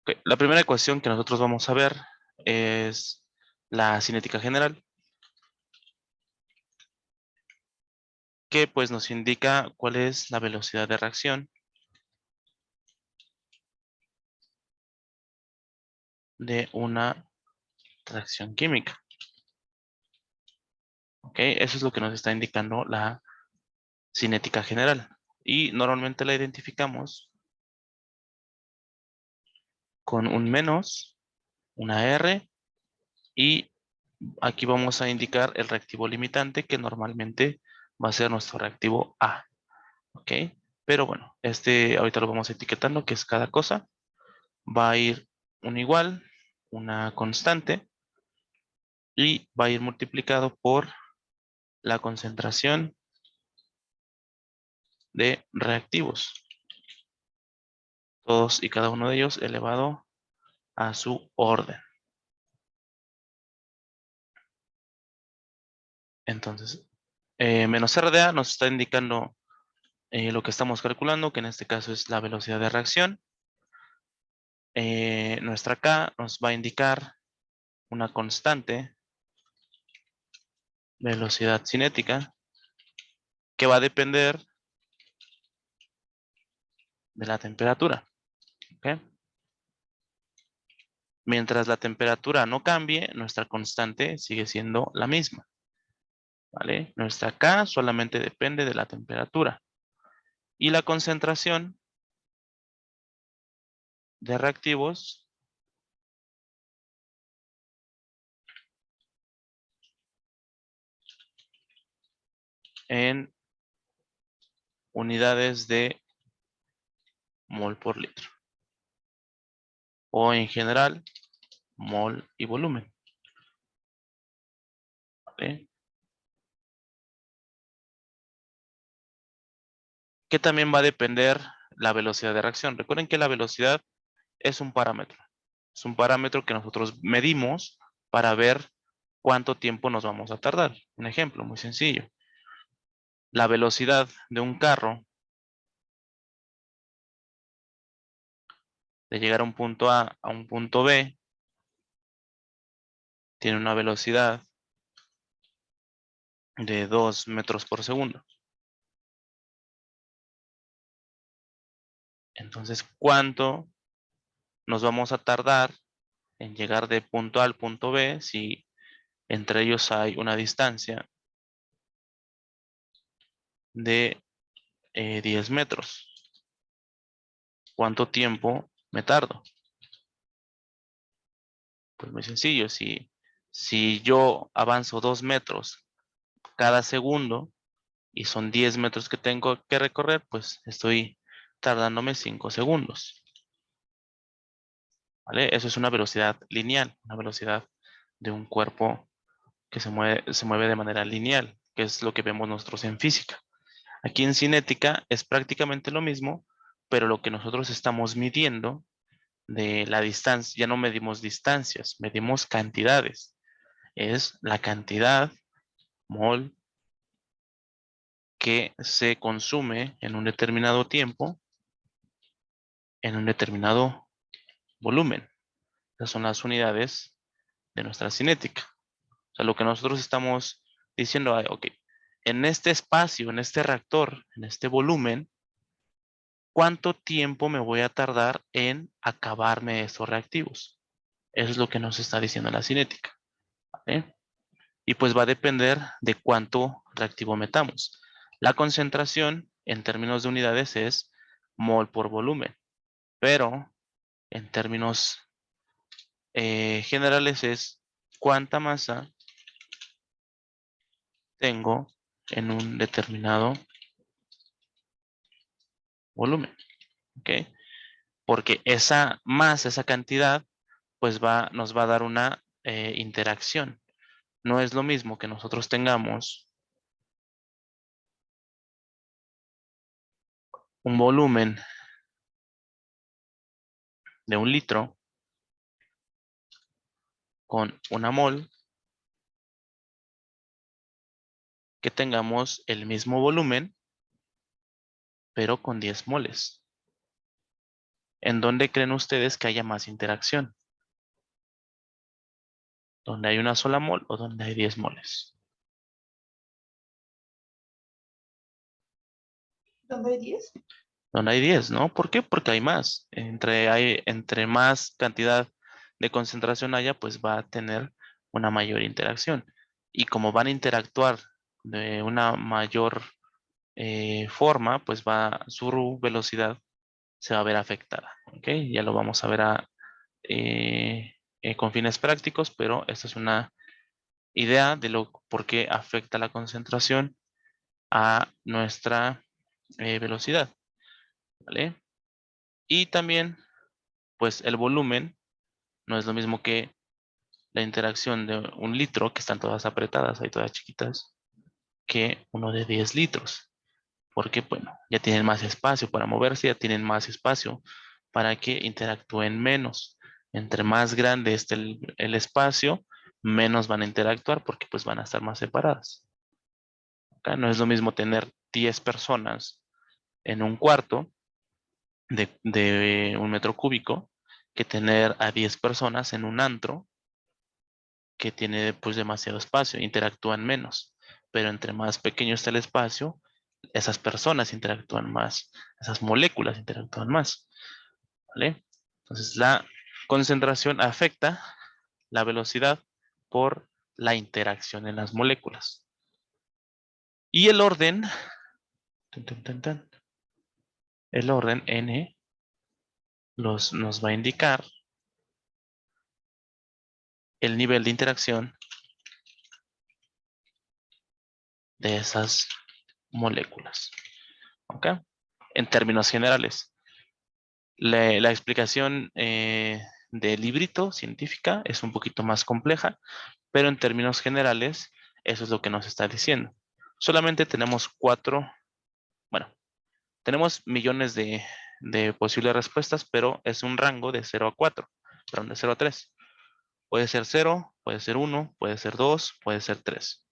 Ok, la primera ecuación que nosotros vamos a ver es la cinética general, que pues nos indica cuál es la velocidad de reacción de una reacción química. Ok, eso es lo que nos está indicando la cinética general. Y normalmente la identificamos con un menos, una R, y aquí vamos a indicar el reactivo limitante, que normalmente va a ser nuestro reactivo A. Ok, pero bueno, ahorita lo vamos etiquetando, que es cada cosa. Va a ir un igual, una constante, y va a ir multiplicado por la concentración de reactivos. Todos y cada uno de ellos elevado a su orden. Entonces, menos RDA nos está indicando lo que estamos calculando, que en este caso es la velocidad de reacción. Nuestra K nos va a indicar una constante velocidad cinética que va a depender de la temperatura. ¿Ok? Mientras la temperatura no cambie, nuestra constante sigue siendo la misma. ¿Vale? Nuestra K solamente depende de la temperatura. Y la concentración de reactivos en unidades de mol por litro. O en general, mol y volumen. ¿Vale? Que también va a depender la velocidad de reacción. Recuerden que la velocidad es un parámetro. Es un parámetro que nosotros medimos para ver cuánto tiempo nos vamos a tardar. Un ejemplo muy sencillo. La velocidad de un carro de llegar a un punto A un punto B tiene una velocidad de 2 metros por segundo. Entonces, ¿cuánto nos vamos a tardar en llegar de punto A al punto B si entre ellos hay una distancia de 10 metros? ¿Cuánto tiempo me tardo? Pues muy sencillo, si yo avanzo 2 metros cada segundo y son 10 metros que tengo que recorrer, pues estoy tardándome 5 segundos. ¿Vale? Eso es una velocidad lineal, una velocidad de un cuerpo que se mueve de manera lineal, que es lo que vemos nosotros en física. Aquí en cinética es prácticamente lo mismo, pero lo que nosotros estamos midiendo de la distancia, ya no medimos distancias, medimos cantidades. Es la cantidad mol que se consume en un determinado tiempo, en un determinado volumen. Esas son las unidades de nuestra cinética. O sea, lo que nosotros estamos diciendo, ok, en este espacio, en este reactor, en este volumen, ¿cuánto tiempo me voy a tardar en acabarme estos reactivos? Eso es lo que nos está diciendo la cinética. ¿Vale? Y pues va a depender de cuánto reactivo metamos. La concentración en términos de unidades es mol por volumen, pero en términos generales es cuánta masa tengo en un determinado volumen. ¿Ok? Porque esa masa, esa cantidad, pues nos va a dar una interacción. No es lo mismo que nosotros tengamos un volumen de 1 litro con una mol, que tengamos el mismo volumen, pero con 10 moles. ¿En dónde creen ustedes que haya más interacción? ¿Donde hay una sola mol o donde hay 10 moles? ¿Dónde hay 10? Donde hay 10, ¿no? ¿Por qué? Porque hay más. Entre más cantidad de concentración haya, pues va a tener una mayor interacción. Y como van a interactuar de una mayor forma, pues su velocidad se va a ver afectada. ¿Ok? Ya lo vamos a ver con fines prácticos, pero esta es una idea de por qué afecta la concentración a nuestra velocidad. ¿Vale? Y también, pues el volumen no es lo mismo que la interacción de 1 litro, que están todas apretadas, ahí todas chiquitas, que uno de 10 litros. Porque, bueno, ya tienen más espacio para moverse, ya tienen más espacio para que interactúen menos. Entre más grande esté el espacio, menos van a interactuar porque pues van a estar más separadas. Acá no es lo mismo tener 10 personas en un cuarto de 1 metro cúbico que tener a 10 personas en un antro que tiene pues demasiado espacio, interactúan menos. Pero entre más pequeño está el espacio, esas personas interactúan más, esas moléculas interactúan más, ¿vale? Entonces la concentración afecta la velocidad por la interacción en las moléculas. Y el orden, tun, tun, tun, tun, el orden N nos va a indicar el nivel de interacción de esas moléculas. ¿Ok? En términos generales. La explicación del librito científica es un poquito más compleja, pero en términos generales, eso es lo que nos está diciendo. Solamente tenemos bueno, tenemos millones de posibles respuestas, pero es un rango de 0 a 4, perdón, de 0 a 3. Puede ser 0, puede ser 1, puede ser 2, puede ser 3.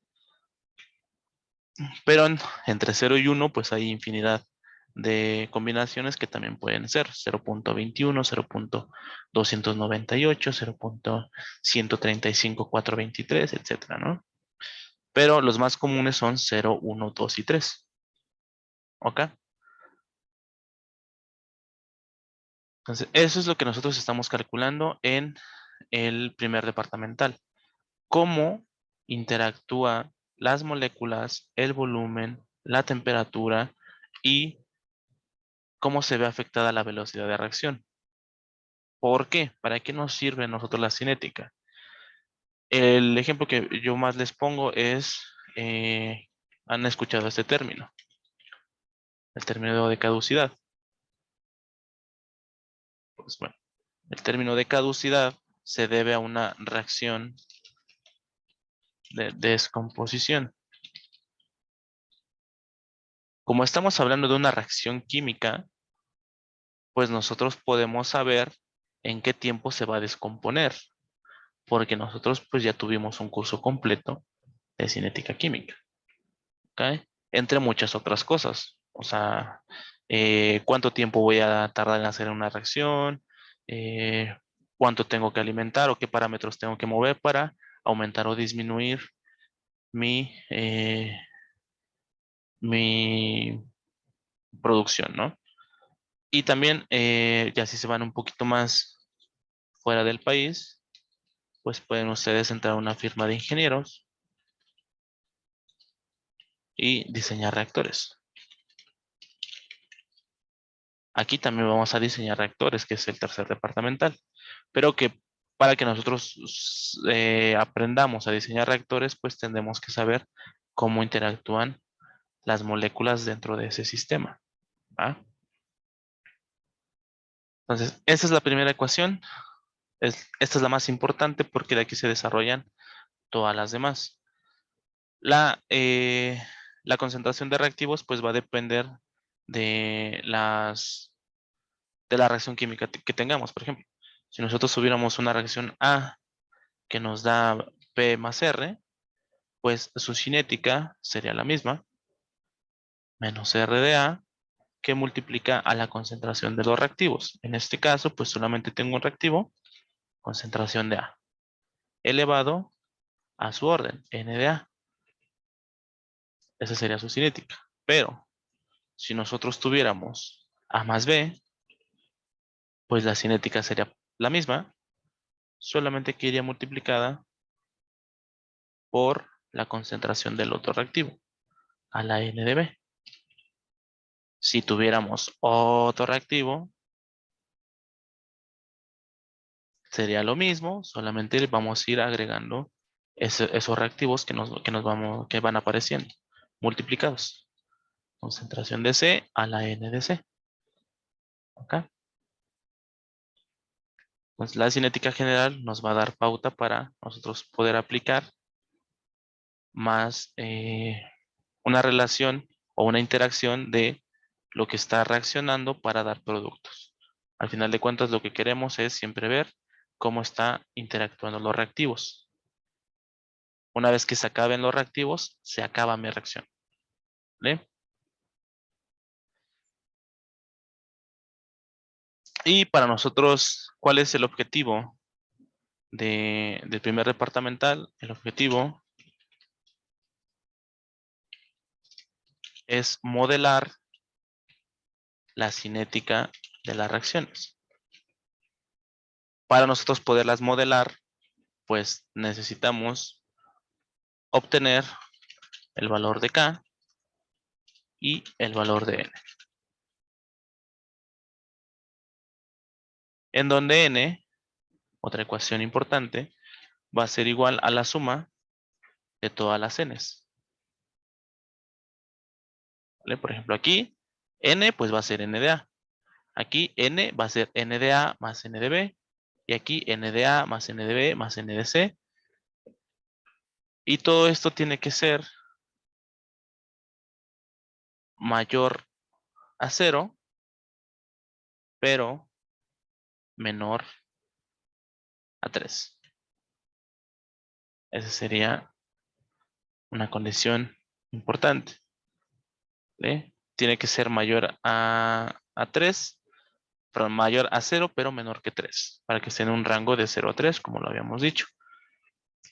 Pero entre 0 y 1, pues hay infinidad de combinaciones que también pueden ser 0.21, 0.298, 0.135.423, etcétera, ¿no? Pero los más comunes son 0, 1, 2 y 3. ¿Ok? Entonces, eso es lo que nosotros estamos calculando en el primer departamental. ¿Cómo interactúa las moléculas, el volumen, la temperatura y cómo se ve afectada la velocidad de reacción? ¿Por qué? ¿Para qué nos sirve a nosotros la cinética? El ejemplo que yo más les pongo es, han escuchado este término, el término de caducidad. Pues bueno, el término de caducidad se debe a una reacción de descomposición. Como estamos hablando de una reacción química, pues nosotros podemos saber en qué tiempo se va a descomponer, porque nosotros pues ya tuvimos un curso completo de cinética química. ¿Ok? Entre muchas otras cosas. O sea, cuánto tiempo voy a tardar en hacer una reacción, eh, cuánto tengo que alimentar o qué parámetros tengo que mover para aumentar o disminuir mi producción, ¿no? Y también, ya si se van un poquito más fuera del país, pues pueden ustedes entrar a una firma de ingenieros y diseñar reactores. Aquí también vamos a diseñar reactores, que es el tercer departamental. Pero que para que nosotros aprendamos a diseñar reactores, pues tendremos que saber cómo interactúan las moléculas dentro de ese sistema. ¿Va? Entonces, esa es la primera ecuación. Esta es la más importante porque de aquí se desarrollan todas las demás. La concentración de reactivos pues va a depender de de la reacción química que tengamos. Por ejemplo, si nosotros tuviéramos una reacción A que nos da P más R, pues su cinética sería la misma, menos R de A que multiplica a la concentración de los reactivos. En este caso, pues solamente tengo un reactivo, concentración de A, elevado a su orden, N de A. Esa sería su cinética. Pero, si nosotros tuviéramos A más B, pues la cinética sería la misma, solamente que iría multiplicada por la concentración del otro reactivo, a la N de B. Si tuviéramos otro reactivo, sería lo mismo, solamente vamos a ir agregando esos reactivos que van apareciendo, multiplicados. Concentración de C a la N de C. ¿Ok? Entonces la cinética general nos va a dar pauta para nosotros poder aplicar más una relación o una interacción de lo que está reaccionando para dar productos. Al final de cuentas, lo que queremos es siempre ver cómo está interactuando los reactivos. Una vez que se acaben los reactivos, se acaba mi reacción. ¿Vale? Y para nosotros, ¿cuál es el objetivo del primer departamental? El objetivo es modelar la cinética de las reacciones. Para nosotros poderlas modelar, pues necesitamos obtener el valor de K y el valor de N. En donde N, otra ecuación importante, va a ser igual a la suma de todas las N's. ¿Vale? Por ejemplo, aquí N pues va a ser N de A. Aquí N va a ser N de A más N de B. Y aquí N de A más N de B más N de C. Y todo esto tiene que ser mayor a 0, pero menor a 3. Esa sería una condición importante. ¿Vale? Tiene que ser mayor a 3, perdón, mayor a 0, pero menor que 3, para que esté en un rango de 0 a 3, como lo habíamos dicho.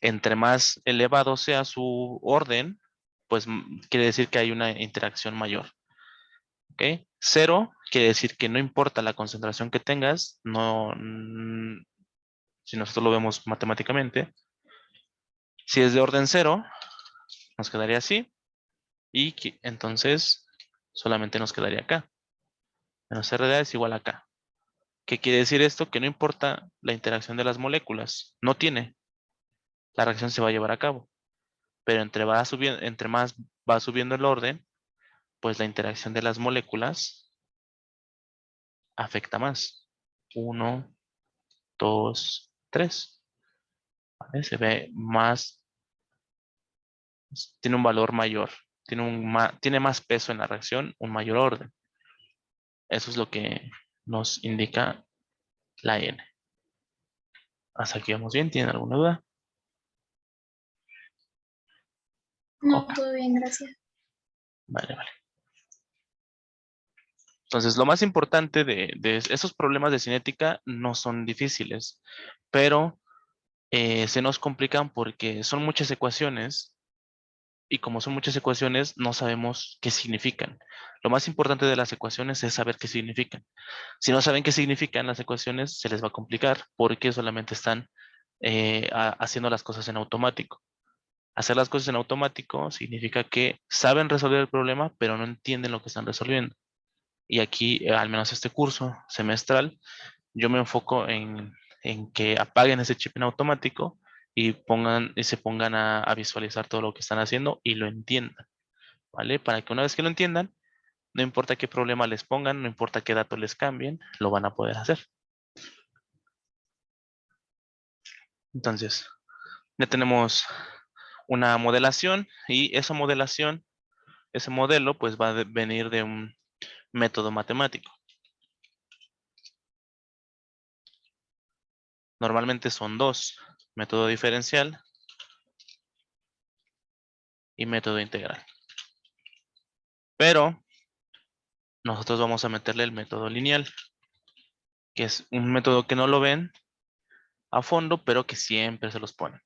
Entre más elevado sea su orden, pues quiere decir que hay una interacción mayor. ¿Ok? 0 quiere decir que no importa la concentración que tengas, no, si nosotros lo vemos matemáticamente, si es de orden 0, nos quedaría así, y entonces solamente nos quedaría acá. Menos RDA es igual a K. ¿Qué quiere decir esto? Que no importa la interacción de las moléculas, no tiene. La reacción se va a llevar a cabo. Pero entre más va subiendo el orden, pues la interacción de las moléculas afecta más. 1, 2, 3. ¿Vale? Se ve más, tiene un valor mayor, tiene más peso en la reacción, un mayor orden. Eso es lo que nos indica la N. Hasta aquí vamos bien. ¿Tienen alguna duda? No, Ok, todo bien, gracias. vale, vale. Entonces, lo más importante de esos problemas de cinética no son difíciles, pero se nos complican porque son muchas ecuaciones y como son muchas ecuaciones no sabemos qué significan. Lo más importante de las ecuaciones es saber qué significan. Si no saben qué significan las ecuaciones, se les va a complicar porque solamente están haciendo las cosas en automático. Hacer las cosas en automático significa que saben resolver el problema, pero no entienden lo que están resolviendo. Y aquí, al menos este curso semestral, yo me enfoco en que apaguen ese chip en automático y se pongan a visualizar todo lo que están haciendo y lo entiendan, ¿vale? Para que una vez que lo entiendan, no importa qué problema les pongan, no importa qué datos les cambien, lo van a poder hacer. Entonces, ya tenemos una modelación y esa modelación, ese modelo, pues va a venir de un método matemático. Normalmente son dos, método diferencial y método integral. Pero nosotros vamos a meterle el método lineal, que es un método que no lo ven a fondo, pero que siempre se los ponen.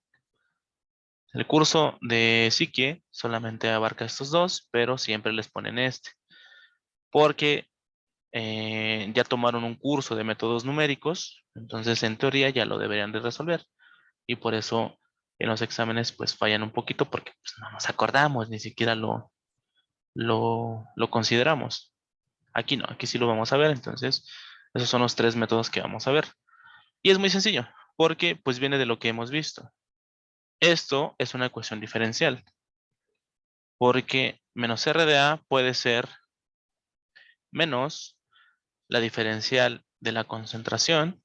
El curso de psique solamente abarca estos dos, pero siempre les ponen este, porque ya tomaron un curso de métodos numéricos, entonces en teoría ya lo deberían de resolver. Y por eso en los exámenes pues fallan un poquito porque pues, no nos acordamos, ni siquiera lo consideramos. Aquí no, aquí sí lo vamos a ver, entonces esos son los tres métodos que vamos a ver. Y es muy sencillo, porque pues viene de lo que hemos visto. Esto es una ecuación diferencial, porque menos R de A puede ser menos la diferencial de la concentración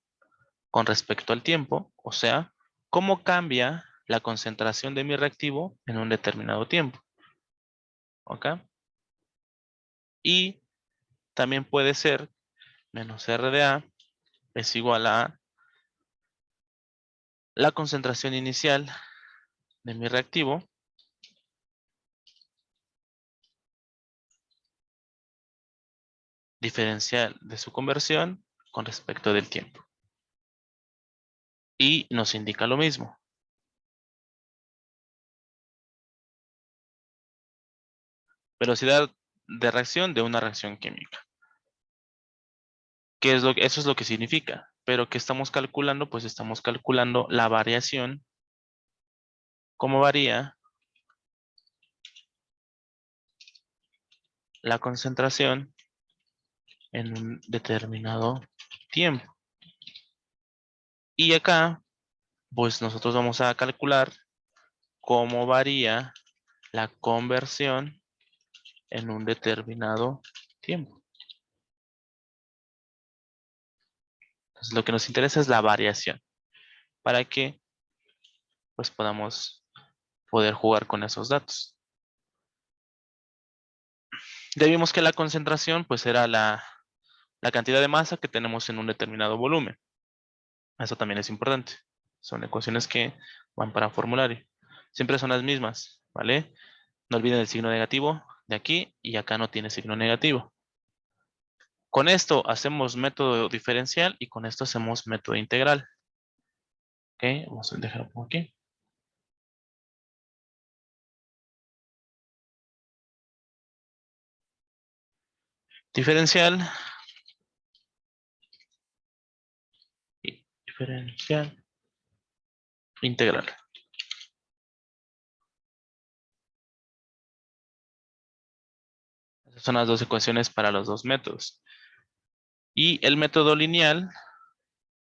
con respecto al tiempo, o sea, cómo cambia la concentración de mi reactivo en un determinado tiempo. ¿Ok? Y también puede ser menos R de A es igual a la concentración inicial de mi reactivo diferencial de su conversión con respecto del tiempo. Y nos indica lo mismo. Velocidad de reacción de una reacción química. ¿Qué es eso es lo que significa? Pero que estamos calculando, pues estamos calculando la variación, cómo varía la concentración en un determinado tiempo. Y acá, pues nosotros vamos a calcular cómo varía la conversión en un determinado tiempo. Entonces, lo que nos interesa es la variación para que pues podamos poder jugar con esos datos. Ya vimos que la concentración pues era la cantidad de masa que tenemos en un determinado volumen. Eso también es importante. Son ecuaciones que van para formulario. Siempre son las mismas, ¿vale? No olviden el signo negativo de aquí y acá no tiene signo negativo. Con esto hacemos método diferencial y con esto hacemos método integral. Ok, vamos a dejarlo por aquí. Diferencial y diferencial integral. Esas son las dos ecuaciones para los dos métodos. Y el método lineal,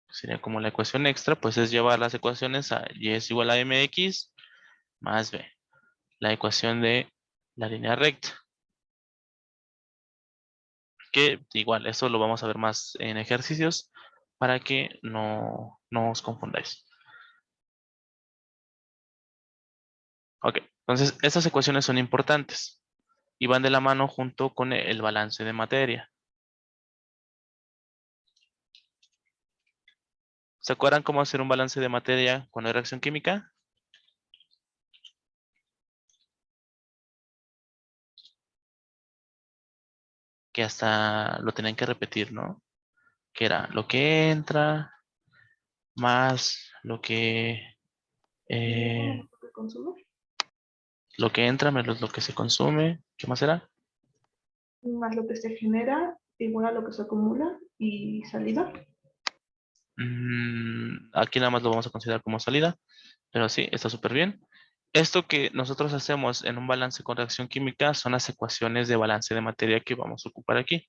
que sería como la ecuación extra, pues es llevar las ecuaciones a y es igual a mx más b. La ecuación de la línea recta. Que igual, eso lo vamos a ver más en ejercicios para que no os confundáis. Ok, entonces estas ecuaciones son importantes y van de la mano junto con el balance de materia. ¿Se acuerdan cómo hacer un balance de materia cuando hay reacción química? Que hasta lo tenían que repetir, ¿no? Que era lo que entra más eh, lo que entra menos lo que se consume. ¿Qué más era? Más lo que se genera, igual a lo que se acumula y salida. Aquí nada más lo vamos a considerar como salida, pero sí, está súper bien. Esto que nosotros hacemos en un balance con reacción química son las ecuaciones de balance de materia que vamos a ocupar aquí.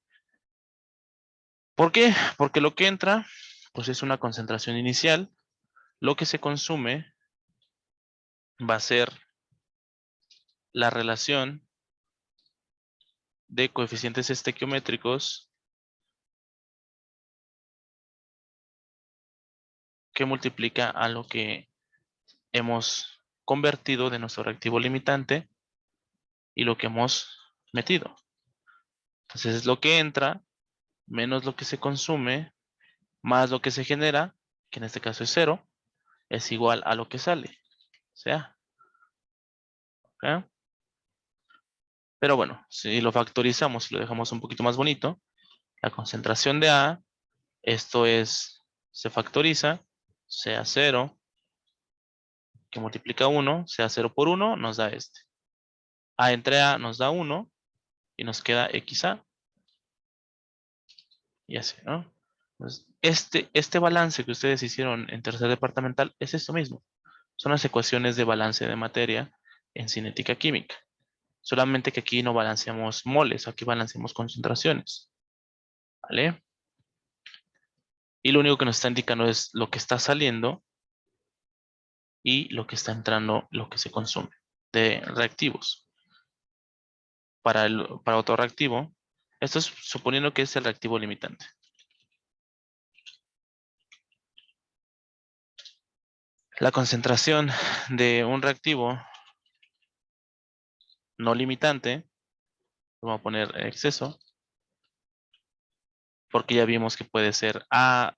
¿Por qué? Porque lo que entra, pues es una concentración inicial. Lo que se consume va a ser la relación de coeficientes estequiométricos que multiplica a lo que hemos convertido de nuestro reactivo limitante y lo que hemos metido. Entonces es lo que entra menos lo que se consume más lo que se genera, que en este caso es 0, es igual a lo que sale. O sea, ¿ok? Pero bueno, si lo factorizamos y lo dejamos un poquito más bonito, la concentración de A, esto se factoriza, sea 0, que multiplica 1, sea 0 por 1, nos da este. A entre A nos da 1 y nos queda XA. Y así, ¿no? Entonces, este balance que ustedes hicieron en tercer departamental es esto mismo. Son las ecuaciones de balance de materia en cinética química. Solamente que aquí no balanceamos moles, aquí balanceamos concentraciones. ¿Vale? Y lo único que nos está indicando es lo que está saliendo y lo que está entrando, lo que se consume de reactivos. Para otro reactivo, esto es suponiendo que es el reactivo limitante. La concentración de un reactivo no limitante, vamos a poner exceso, porque ya vimos que puede ser A,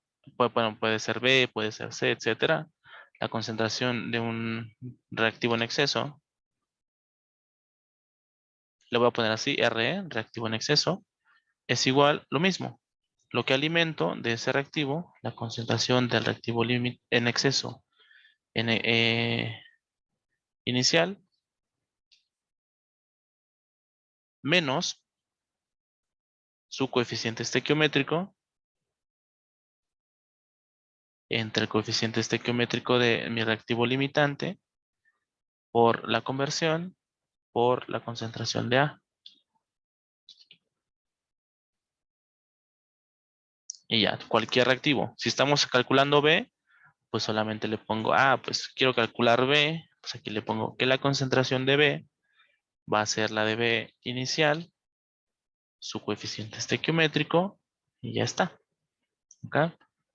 puede ser B, puede ser C, etcétera. La concentración de un reactivo en exceso, le voy a poner así, Re, reactivo en exceso, es igual lo mismo. Lo que alimento de ese reactivo, la concentración del reactivo en exceso inicial, menos su coeficiente estequiométrico entre el coeficiente estequiométrico de mi reactivo limitante por la conversión por la concentración de A. Y ya, cualquier reactivo. Si estamos calculando B, pues solamente le pongo, pues quiero calcular B, pues aquí le pongo que la concentración de B va a ser la de B inicial, su coeficiente estequiométrico, y ya está. ¿Ok?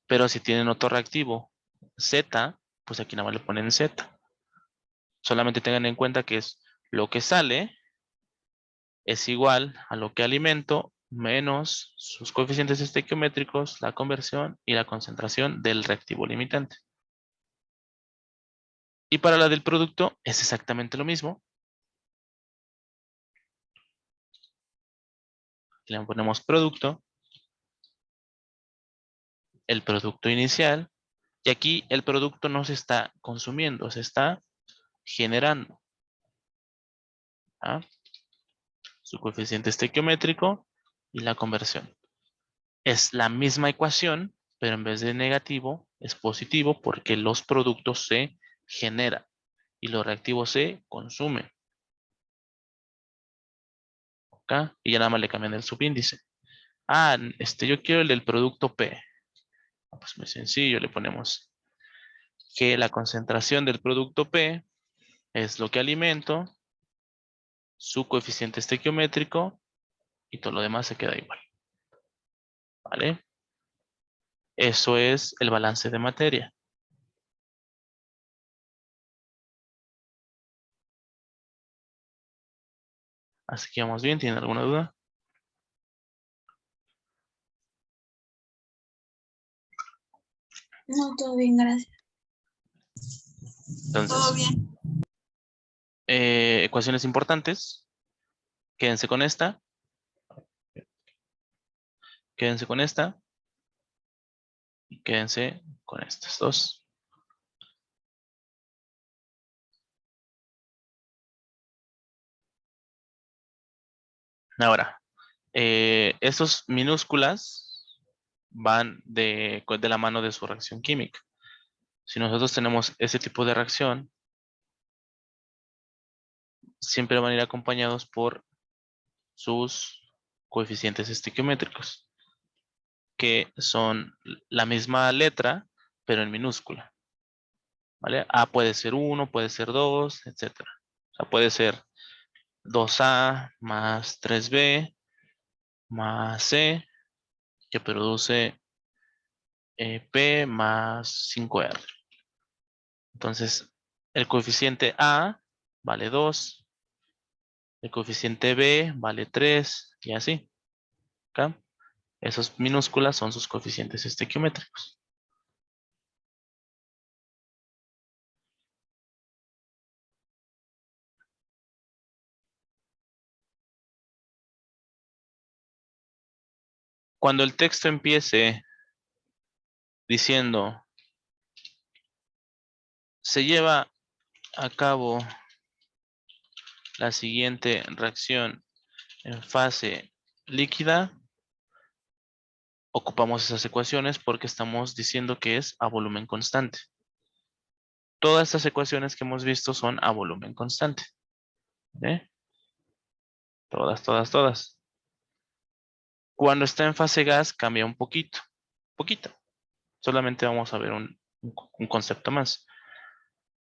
Pero si tienen otro reactivo, Z, pues aquí nada más le ponen Z. Solamente tengan en cuenta que es lo que sale es igual a lo que alimento menos sus coeficientes estequiométricos, la conversión y la concentración del reactivo limitante. Y para la del producto es exactamente lo mismo. Le ponemos producto, el producto inicial, y aquí el producto no se está consumiendo, se está generando. ¿Ah? Su coeficiente estequiométrico y la conversión. Es la misma ecuación, pero en vez de negativo es positivo porque los productos se generan y los reactivos se consumen. ¿Ok? Y ya nada más le cambian el subíndice. Yo quiero el del producto P. Pues muy sencillo, le ponemos que la concentración del producto P es lo que alimento, su coeficiente estequiométrico y todo lo demás se queda igual. ¿Vale? Eso es el balance de materia. Así que vamos bien, ¿tienen alguna duda? No, todo bien, gracias. Entonces, Todo bien. Ecuaciones importantes. Quédense con esta. Quédense con esta. Y quédense con estas dos. Ahora, estos minúsculas van de la mano de su reacción química. Si nosotros tenemos ese tipo de reacción, siempre van a ir acompañados por sus coeficientes estequiométricos, que son la misma letra, pero en minúscula. ¿Vale? A puede ser 1, puede ser 2, etcétera. O sea, puede ser 2A más 3B más C, que produce P más 5R. Entonces, el coeficiente A vale 2, el coeficiente B vale 3 y así. ¿Ok? Esos minúsculas son sus coeficientes estequiométricos. Cuando el texto empiece diciendo se lleva a cabo la siguiente reacción en fase líquida, ocupamos esas ecuaciones porque estamos diciendo que es a volumen constante. Todas estas ecuaciones que hemos visto son a volumen constante. ¿Eh? Todas. Cuando está en fase gas cambia un poquito. Solamente vamos a ver un concepto más.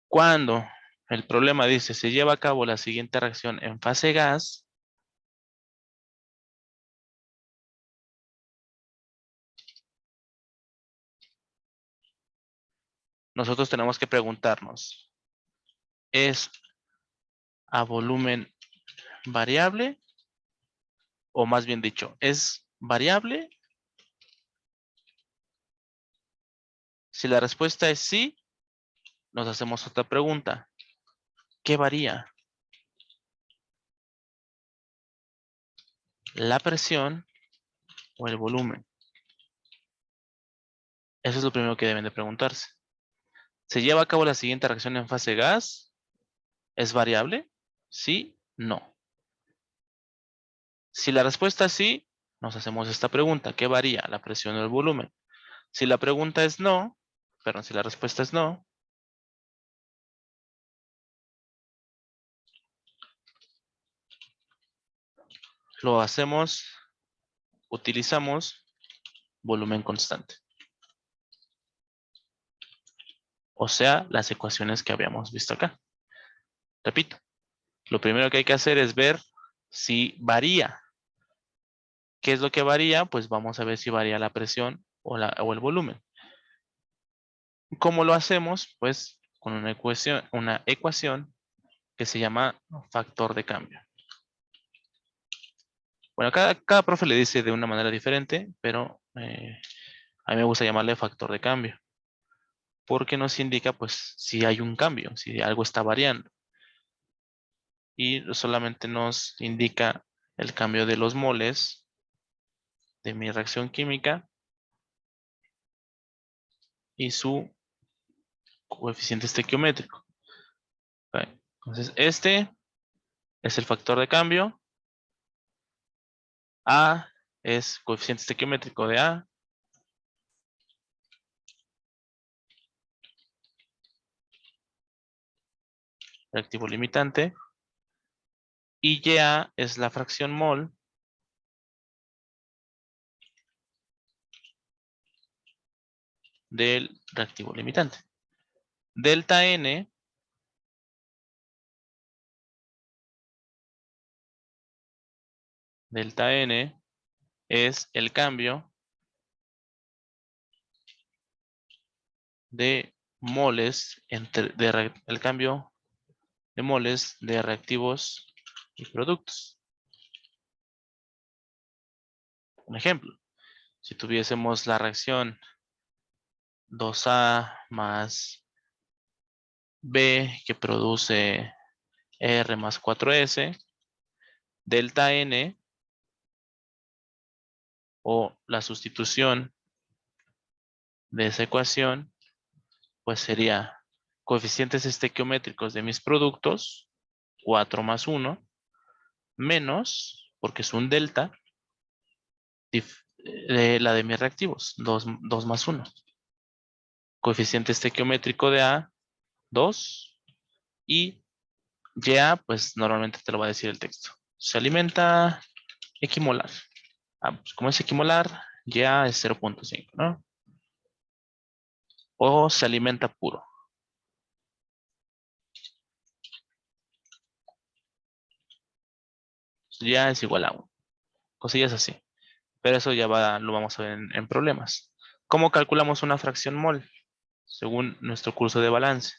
Cuando el problema dice se lleva a cabo la siguiente reacción en fase gas, nosotros tenemos que preguntarnos, ¿es a volumen variable? O más bien dicho, ¿es variable? Si la respuesta es sí, nos hacemos otra pregunta. ¿Qué varía? ¿La presión o el volumen? Eso es lo primero que deben de preguntarse. ¿Se lleva a cabo la siguiente reacción en fase gas? ¿Es variable? ¿Sí? No. Si la respuesta es sí, nos hacemos esta pregunta. ¿Qué varía? ¿La presión o el volumen? Si la pregunta es no, perdón, si la respuesta es no, lo hacemos, utilizamos volumen constante. O sea, las ecuaciones que habíamos visto acá. Repito, lo primero que hay que hacer es ver si varía. ¿Qué es lo que varía? Pues vamos a ver si varía la presión o el volumen. ¿Cómo lo hacemos? Pues con una ecuación que se llama factor de cambio. Bueno, cada profe le dice de una manera diferente, pero a mí me gusta llamarle factor de cambio, porque nos indica pues si hay un cambio, si algo está variando. Y solamente nos indica el cambio de los moles de mi reacción química y su coeficiente estequiométrico. Ok. Entonces, este es el factor de cambio. A es coeficiente estequiométrico de A. Reactivo limitante. Y YA es la fracción mol del reactivo limitante. Delta N es el cambio de moles el cambio de moles de reactivos y productos. Un ejemplo, si tuviésemos la reacción 2A más B que produce R más 4S, delta N o la sustitución de esa ecuación, pues sería coeficientes estequiométricos de mis productos, 4 más 1, menos, porque es un delta, de la de mis reactivos, 2 más 1. Coeficiente estequiométrico de A, 2. Y YA, pues normalmente te lo va a decir el texto. Se alimenta equimolar. Pues como es equimolar, YA es 0.5, ¿no? O se alimenta puro. Ya es igual a 1. Cosillas así. Pero eso ya lo vamos a ver en problemas. ¿Cómo calculamos una fracción mol? Según nuestro curso de balance.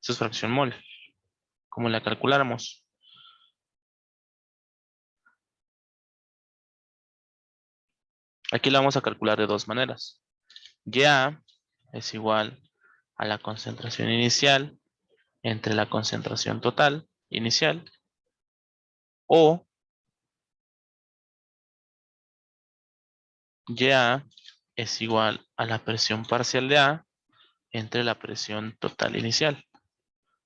Eso es fracción mol. ¿Cómo la calculáramos? Aquí la vamos a calcular de dos maneras. Ya es igual a la concentración inicial entre la concentración total inicial o YA es igual a la presión parcial de A entre la presión total inicial.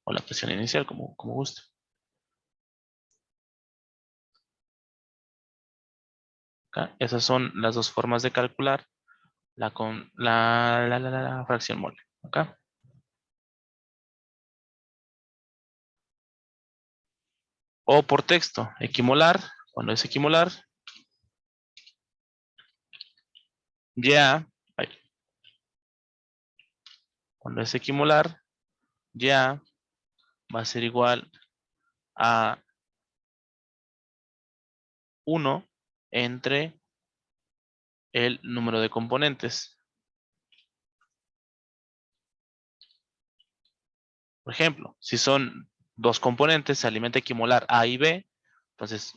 O la presión inicial, como guste. ¿Ok? Esas son las dos formas de calcular la fracción mole. ¿Ok? O por texto, equimolar, cuando es equimolar, YA, cuando es equimolar, YA va a ser igual a 1 entre el número de componentes. Por ejemplo, si son dos componentes, se alimenta equimolar A y B, entonces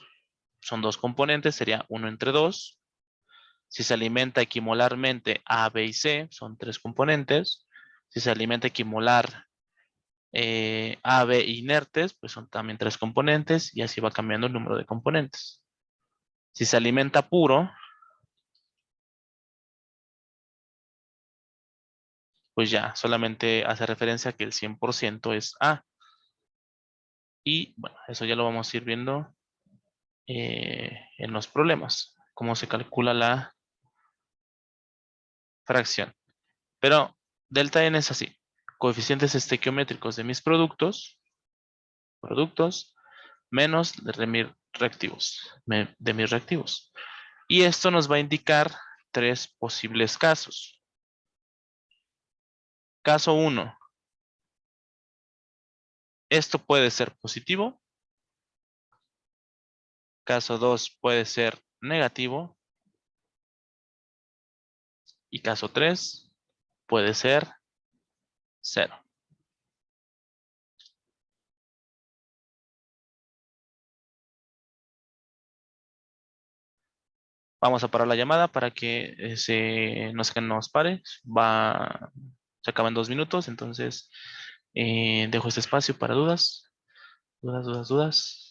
son dos componentes, sería 1 entre 2. Si se alimenta equimolarmente A, B y C, son tres componentes. Si se alimenta equimolar A, B inertes, pues son también tres componentes y así va cambiando el número de componentes. Si se alimenta puro, pues ya solamente hace referencia a que el 100% es A. Y bueno, eso ya lo vamos a ir viendo en los problemas, cómo se calcula la fracción. Pero delta n es así. Coeficientes estequiométricos de mis productos menos de mis reactivos. Y esto nos va a indicar tres posibles casos. Caso 1. Esto puede ser positivo. Caso 2 puede ser negativo. Y caso 3 puede ser 0. Vamos a parar la llamada para que no se nos pare. Se acaban 2 minutos, entonces dejo este espacio para dudas. Dudas.